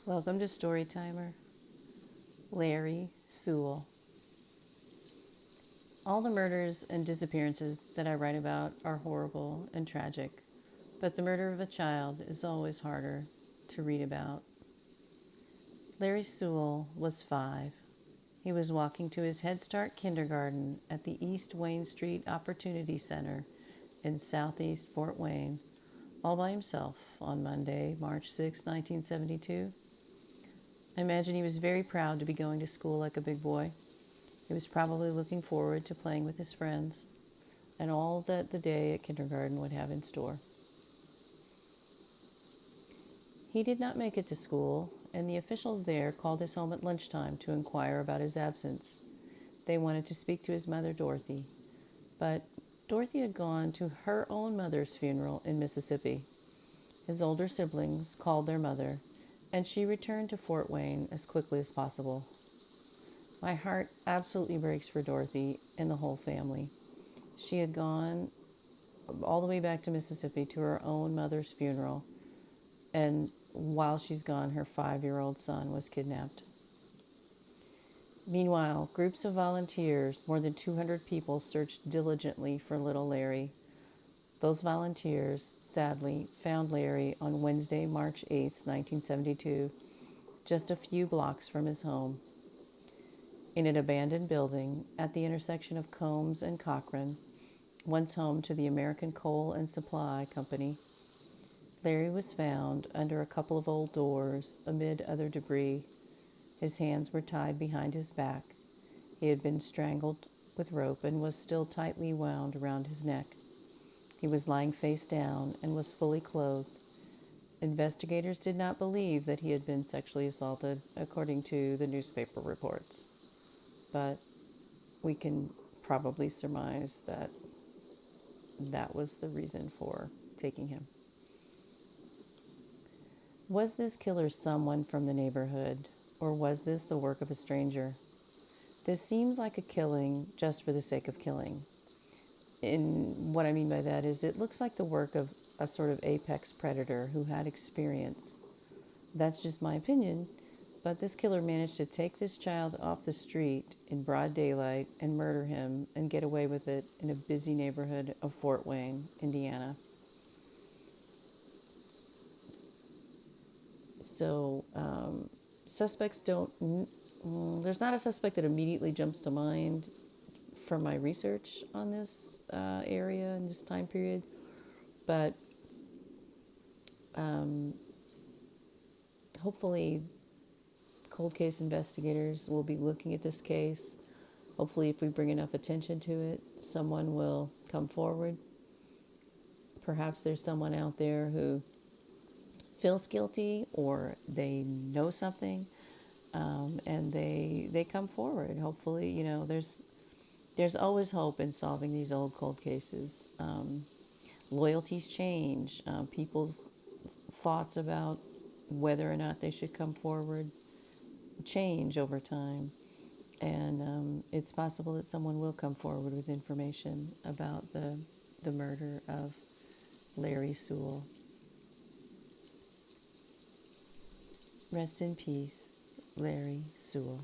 Welcome to Storytimer. Larry Suel. All the murders and disappearances that I write about are horrible and tragic, but the murder of a child is always harder to read about. Larry Suel was 5. He was walking to his Head Start kindergarten at the East Wayne Street Opportunity Center in southeast Fort Wayne, all by himself on Monday, March 6, 1972. I imagine he was very proud to be going to school like a big boy. He was probably looking forward to playing with his friends and all that the day at kindergarten would have in store. He did not make it to school, and the officials there called his home at lunchtime to inquire about his absence. They wanted to speak to his mother, Dorothy, but Dorothy had gone to her own mother's funeral in Mississippi. His older siblings called their mother, and she returned to Fort Wayne as quickly as possible. My heart absolutely breaks for Dorothy and the whole family. She had gone all the way back to Mississippi to her own mother's funeral, and while she's gone, her 5-year-old son was kidnapped. Meanwhile, groups of volunteers, more than 200 people, searched diligently for little Larry. Those volunteers, sadly, found Larry on Wednesday, March 8, 1972, just a few blocks from his home. In an abandoned building at the intersection of Combs and Cochran, once home to the American Coal and Supply Company, Larry was found under a couple of old doors amid other debris. His hands were tied behind his back. He had been strangled with rope and was still tightly wound around his neck. He was lying face down and was fully clothed. Investigators did not believe that he had been sexually assaulted, according to the newspaper reports. But we can probably surmise that that was the reason for taking him. Was this killer someone from the neighborhood, or was this the work of a stranger? This seems like a killing just for the sake of killing. And what I mean by that is it looks like the work of a sort of apex predator who had experience. That's just my opinion, but this killer managed to take this child off the street in broad daylight and murder him and get away with it in a busy neighborhood of Fort Wayne, Indiana. So, suspects don't, there's not a suspect that immediately jumps to mind from my research on this area in this time period, but um, hopefully cold case investigators will be looking at this case. Hopefully, if we bring enough attention to it, someone will come forward. Perhaps there's someone out there who feels guilty or they know something, and they come forward. Hopefully, there's always hope in solving these old cold cases. Loyalties change. People's thoughts about whether or not they should come forward change over time. And it's possible that someone will come forward with information about the murder of Larry Suel. Rest in peace, Larry Suel.